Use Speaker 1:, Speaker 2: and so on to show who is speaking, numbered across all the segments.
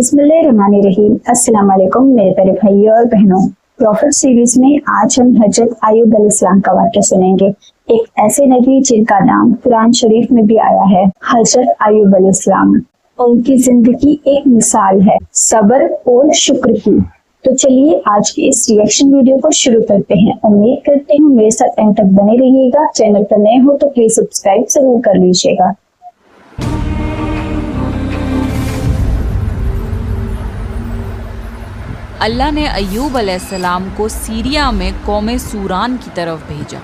Speaker 1: बिस्मिल्लाहिर्रहमानिर्रहीम। अस्सलाम वालेकुम मेरे प्यारे भाइयों और बहनों। प्रॉफिट सीरीज में आज हम हजरत अय्यूब अलैहिस्सलाम का वाक़या सुनेंगे। एक ऐसे नबी जिनका नाम कुरान शरीफ में भी आया है, हजरत अय्यूब अलैहिस्सलाम। उनकी जिंदगी एक मिसाल है सब्र और शुक्र की। तो चलिए आज की इस रिएक्शन वीडियो को शुरू करते हैं। उम्मीद करते हूँ मेरे साथ एंड तक बने रहिएगा। चैनल पर नए हो तो प्लीज सब्सक्राइब जरूर कर लीजिएगा।
Speaker 2: अल्लाह ने अय्यूब अलैहिस्सलाम को सीरिया में कौम सूरान की तरफ भेजा।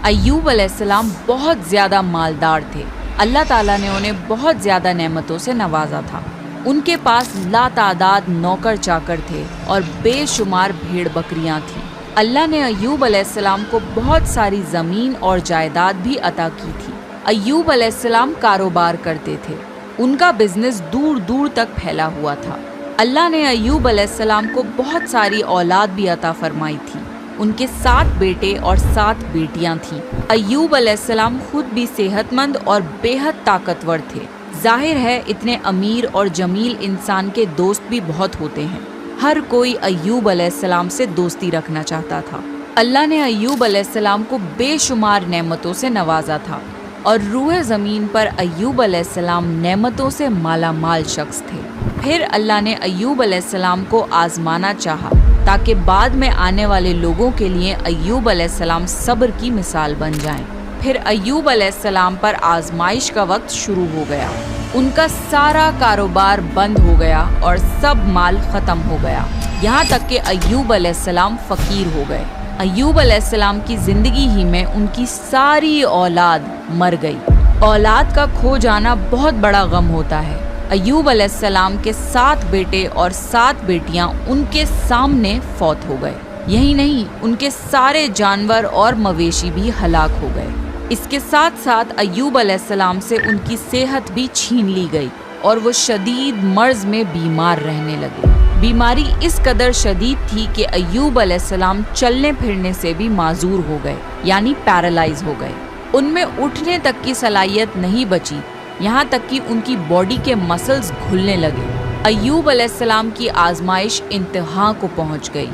Speaker 2: अय्यूब अलैहिस्सलाम बहुत ज़्यादा मालदार थे। अल्लाह ताला ने उन्हें बहुत ज़्यादा नेमतों से नवाजा था। उनके पास लातादाद नौकर चाकर थे और बेशुमार भेड़ बकरियां थीं। अल्लाह ने अय्यूब अलैहिस्सलाम को बहुत सारी ज़मीन और जायदाद भी अता की थी। अय्यूब अलैहिस्सलाम कारोबार करते थे। उनका बिजनेस दूर दूर तक फैला हुआ था। अल्लाह ने अय्यूब अलैहिस्सलाम को बहुत सारी औलाद भी अता फरमाई थी। उनके 7 बेटे और 7 बेटियां थीं। अय्यूब अलैहिस्सलाम खुद भी सेहतमंद और बेहद ताकतवर थे। जाहिर है इतने अमीर और जमील इंसान के दोस्त भी बहुत होते हैं। हर कोई अय्यूब अलैहिस्सलाम से दोस्ती रखना चाहता था। अल्लाह ने अय्यूब अलैहिस्सलाम को बेशुमार नेमतों से नवाजा था और रूह ज़मीन पर अय्यूब अलैहिस्सलाम नेमतों से माला माल शख्स थे। फिर अल्लाह ने अय्यूब अलैहिस्सलाम को आजमाना चाहा ताकि बाद में आने वाले लोगों के लिए अय्यूब अलैहिस्सलाम सब्र की मिसाल बन जाएं। फिर अय्यूब अलैहिस्सलाम पर आजमाइश का वक्त शुरू हो गया। उनका सारा कारोबार बंद हो गया और सब माल ख़त्म हो गया। यहाँ तक कि अय्यूब अलैहिस्सलाम फ़कीर हो गए। अय्यूब अलैहिस्सलाम की ज़िंदगी ही में उनकी सारी औलाद मर गई। औलाद का खो जाना बहुत बड़ा गम होता है। अय्यूब अलैहिस्सलाम के 7 बेटे और 7 बेटियां उनके सामने फौत हो गए। यही नहीं, उनके सारे जानवर और मवेशी भी हलाक हो गए। इसके साथ साथ अय्यूब अलैहिस्सलाम से उनकी सेहत भी छीन ली गई और वो शदीद मर्ज में बीमार रहने लगे। बीमारी इस कदर शदीद थी कि अय्यूब अलैहिस्सलाम चलने फिरने से भी माजूर हो गए, यानी पैरालाइज हो गए। उनमें उठने तक की सलाहियत नहीं बची, यहाँ तक कि उनकी बॉडी के मसल्स घुलने लगे। अय्यूब अलैहिस्सलाम की आजमाइश इंतहा को पहुँच गई।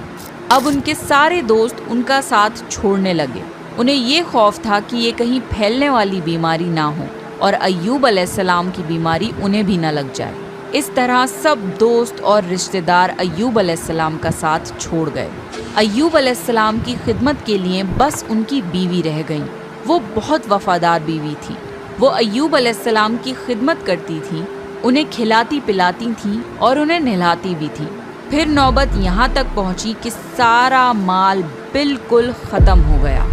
Speaker 2: अब उनके सारे दोस्त उनका साथ छोड़ने लगे। उन्हें ये खौफ था कि ये कहीं फैलने वाली बीमारी ना हो और अय्यूब अलैहिस्सलाम की बीमारी उन्हें भी न लग जाए। इस तरह सब दोस्त और रिश्तेदार अय्यूब अलैहिस्सलाम का साथ छोड़ गए। अय्यूब अलैहिस्सलाम की खिदमत के लिए बस उनकी बीवी रह गई। वो बहुत वफादार बीवी थी। वो अय्यूब अलैहिस्सलाम की खिदमत करती थी, उन्हें खिलाती पिलाती थी और उन्हें नहलाती भी थी। फिर नौबत यहाँ तक पहुँची कि सारा माल बिल्कुल ख़त्म हो गया।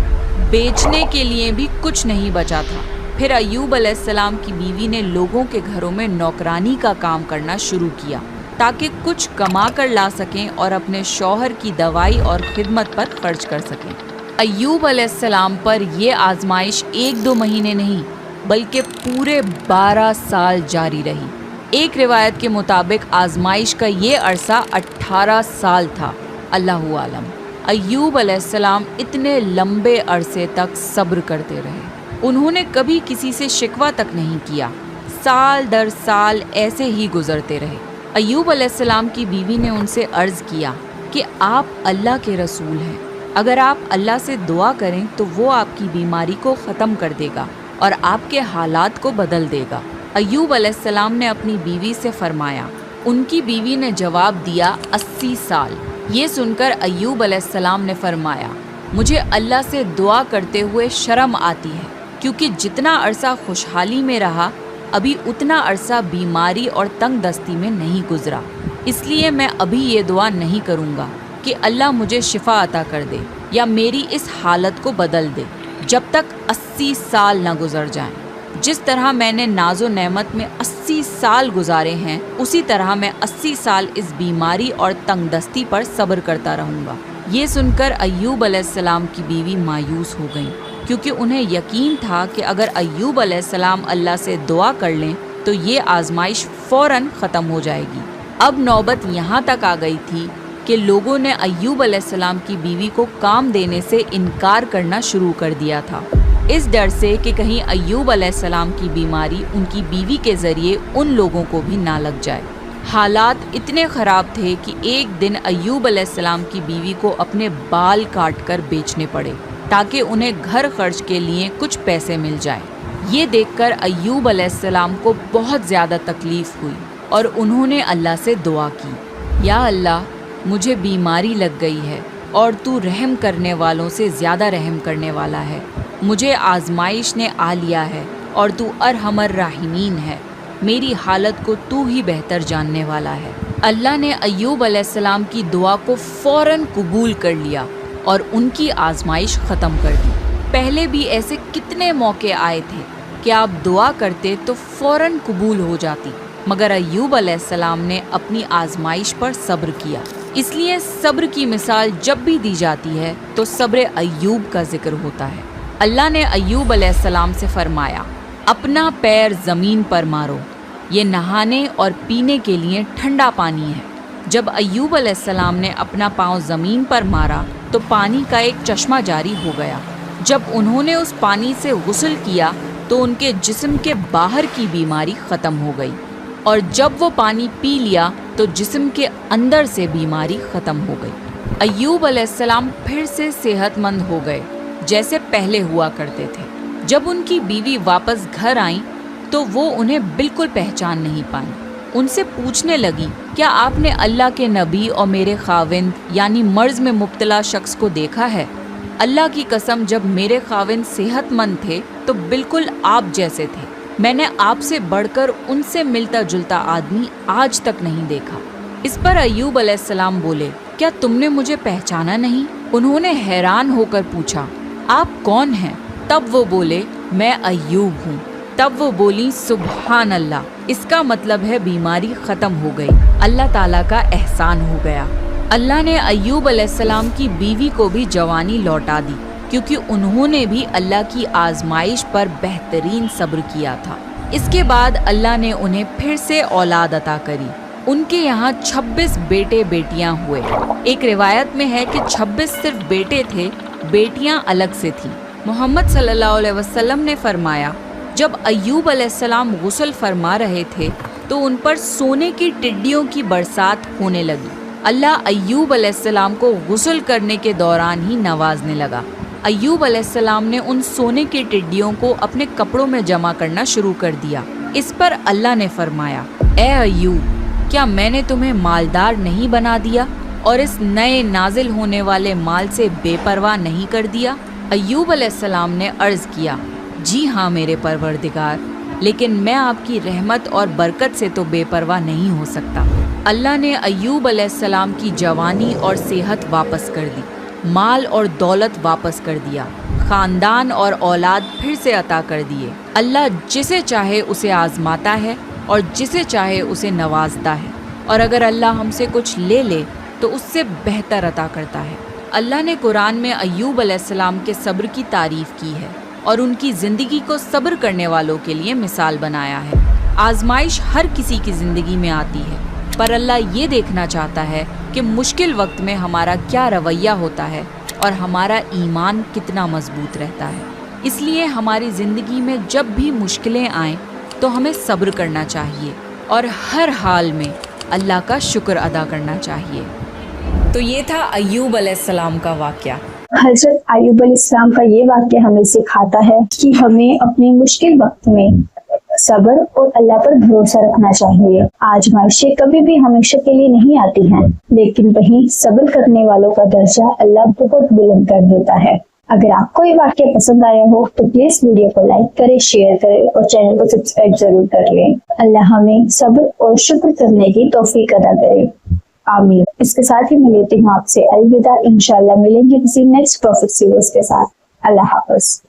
Speaker 2: बेचने के लिए भी कुछ नहीं बचा था। फिर अय्यूब अलैहिस्सलाम की बीवी ने लोगों के घरों में नौकरानी का काम करना शुरू किया ताकि कुछ कमा कर ला सकें और अपने शौहर की दवाई और खिदमत पर खर्च कर सकें। अय्यूब अलैहिस्सलाम पर ये आजमाइश 1-2 महीने नहीं बल्कि पूरे 12 साल जारी रही। एक रिवायत के मुताबिक आजमाइश का ये अरसा 18 साल था। अल्लाहु आलम। अय्यूब अलैहिस्सलाम इतने लंबे अरसे तक सब्र करते रहे। उन्होंने कभी किसी से शिकवा तक नहीं किया। साल दर साल ऐसे ही गुजरते रहे। अय्यूब अलैहिस्सलाम की बीवी ने उनसे अर्ज़ किया कि आप अल्लाह के रसूल हैं। अगर आप अल्लाह से दुआ करें तो वो आपकी बीमारी को ख़त्म कर देगा और आपके हालात को बदल देगा। अय्यूब अलैहिस्सलाम ने अपनी बीवी से फरमाया। उनकी बीवी ने जवाब दिया 80 साल। ये सुनकर अय्यूब अलैहिस्सलाम ने फरमाया, मुझे अल्लाह से दुआ करते हुए शर्म आती है क्योंकि जितना अरसा खुशहाली में रहा अभी उतना अरसा बीमारी और तंग दस्ती में नहीं गुजरा। इसलिए मैं अभी ये दुआ नहीं करूँगा कि अल्लाह मुझे शिफा अता कर दे या मेरी इस हालत को बदल दे जब तक 80 साल न गुजर जाएं। जिस तरह मैंने नाजो नेमत में 80 साल गुजारे हैं उसी तरह मैं 80 साल इस बीमारी और तंगदस्ती पर सब्र करता रहूँगा। ये सुनकर अय्यूब अलैहिस्सलाम की बीवी मायूस हो गई क्योंकि उन्हें यकीन था कि अगर अय्यूब अलैहिस्सलाम अल्लाह से दुआ कर लें तो ये आजमाइश फ़ौरन ख़त्म हो जाएगी। अब नौबत यहाँ तक आ गई थी कि लोगों ने अय्यूब अलैहिस्सलाम की बीवी को काम देने से इनकार करना शुरू कर दिया था, इस डर से कि कहीं अय्यूब अलैहिस्सलाम की बीमारी उनकी बीवी के ज़रिए उन लोगों को भी ना लग जाए। حالات اتنے خراب تھے کہ ایک دن ایوب علیہ السلام کی بیوی کو اپنے بال کاٹ کر بیچنے پڑے تاکہ انہیں گھر خرچ کے لیے کچھ پیسے مل جائیں۔ یہ دیکھ کر ایوب علیہ السلام کو بہت زیادہ تکلیف ہوئی اور انہوں نے اللہ سے دعا کی، یا اللہ مجھے بیماری لگ گئی ہے اور تو رحم کرنے والوں سے زیادہ رحم کرنے والا ہے، مجھے آزمائش نے آ لیا ہے اور تو ارحم الراحمین ہے، میری حالت کو تو ہی بہتر جاننے والا ہے۔ اللہ نے ایوب علیہ السلام کی دعا کو فوراً قبول کر لیا اور ان کی آزمائش ختم کر دی۔ پہلے بھی ایسے کتنے موقع آئے تھے کہ آپ دعا کرتے تو فوراً قبول ہو جاتی، مگر ایوب علیہ السلام نے اپنی آزمائش پر صبر کیا۔ اس لیے صبر کی مثال جب بھی دی جاتی ہے تو صبر ایوب کا ذکر ہوتا ہے۔ اللہ نے ایوب علیہ السلام سے فرمایا، اپنا پیر زمین پر مارو، یہ نہانے اور پینے کے لیے ٹھنڈا پانی ہے۔ جب ایوب علیہ السلام نے اپنا پاؤں زمین پر مارا تو پانی کا ایک چشمہ جاری ہو گیا۔ جب انہوں نے اس پانی سے غسل کیا تو ان کے جسم کے باہر کی بیماری ختم ہو گئی، اور جب وہ پانی پی لیا تو جسم کے اندر سے بیماری ختم ہو گئی۔ ایوب علیہ السلام پھر سے صحت مند ہو گئے جیسے پہلے ہوا کرتے تھے۔ جب ان کی بیوی واپس گھر آئیں تو وہ انہیں بالکل پہچان نہیں پائیں۔ ان سے پوچھنے لگی، کیا آپ نے اللہ کے نبی اور میرے خاوند یعنی مرض میں مبتلا شخص کو دیکھا ہے؟ اللہ کی قسم جب میرے خاوند صحت مند تھے تو بالکل آپ جیسے تھے، میں نے آپ سے بڑھ کر ان سے ملتا جلتا آدمی آج تک نہیں دیکھا۔ اس پر ایوب علیہ السلام بولے، کیا تم نے مجھے پہچانا نہیں؟ انہوں نے حیران ہو کر پوچھا، آپ کون ہیں؟ تب وہ بولے، میں ایوب ہوں۔ تب وہ بولی، سبحان اللہ، اس کا مطلب ہے بیماری ختم ہو گئی، اللہ تعالیٰ کا احسان ہو گیا۔ اللہ نے ایوب علیہ السلام کی بیوی کو بھی جوانی لوٹا دی، کیونکہ انہوں نے بھی اللہ کی آزمائش پر بہترین صبر کیا تھا۔ اس کے بعد اللہ نے انہیں پھر سے اولاد عطا کری۔ ان کے یہاں 26 بیٹے بیٹیاں ہوئے۔ ایک روایت میں ہے کہ 26 صرف بیٹے تھے، بیٹیاں الگ سے تھیں۔ محمد صلی اللہ علیہ وسلم نے فرمایا، جب ایوب علیہ السلام غسل فرما رہے تھے تو ان پر سونے کی ٹڈیوں کی برسات ہونے لگی۔ اللہ ایوب علیہ السلام کو غسل کرنے کے دوران ہی نوازنے لگا۔ ایوب علیہ السلام نے ان سونے کی ٹڈیوں کو اپنے کپڑوں میں جمع کرنا شروع کر دیا۔ اس پر اللہ نے فرمایا، اے ایوب، کیا میں نے تمہیں مالدار نہیں بنا دیا اور اس نئے نازل ہونے والے مال سے بے پرواہ نہیں کر دیا؟ ایوب علیہ السلام نے عرض کیا، جی ہاں میرے پروردگار، لیکن میں آپ کی رحمت اور برکت سے تو بے پرواہ نہیں ہو سکتا۔ اللہ نے ایوب علیہ السلام کی جوانی اور صحت واپس کر دی، مال اور دولت واپس کر دیا، خاندان اور اولاد پھر سے عطا کر دیے۔ اللہ جسے چاہے اسے آزماتا ہے اور جسے چاہے اسے نوازتا ہے، اور اگر اللہ ہم سے کچھ لے لے تو اس سے بہتر عطا کرتا ہے۔ اللہ نے قرآن میں ایوب علیہ السلام کے صبر کی تعریف کی ہے اور ان کی زندگی کو صبر کرنے والوں کے لیے مثال بنایا ہے۔ آزمائش ہر کسی کی زندگی میں آتی ہے، پر اللہ یہ دیکھنا چاہتا ہے کہ مشکل وقت میں ہمارا کیا رویہ ہوتا ہے اور ہمارا ایمان کتنا مضبوط رہتا ہے۔ اس لیے ہماری زندگی میں جب بھی مشکلیں آئیں تو ہمیں صبر کرنا چاہیے اور ہر حال میں اللہ کا شکر ادا کرنا چاہیے۔ تو یہ تھا ایوب علیہ السلام کا واقعہ۔
Speaker 1: حضرت ایوب علیہ السلام کا یہ واقعہ ہمیں سکھاتا ہے کہ ہمیں اپنے مشکل وقت میں صبر اور اللہ پر بھروسہ رکھنا چاہیے۔ آزمائشیں کبھی بھی ہمیشہ کے لیے نہیں آتی ہیں، لیکن وہیں صبر کرنے والوں کا درجہ اللہ بہت بلند کر دیتا ہے۔ اگر آپ کو یہ واقعہ پسند آیا ہو تو پلیز ویڈیو کو لائک کریں، شیئر کریں اور چینل کو سبسکرائب ضرور کر لیں۔ اللہ ہمیں صبر اور شکر کرنے کی توفیق عطا کرے، آمین۔ اس کے ساتھ ہی میں لیتی ہوں آپ سے الوداع، انشاءاللہ ملیں گے کسی نیکسٹ پروفٹ سیریز کے ساتھ۔ اللہ حافظ۔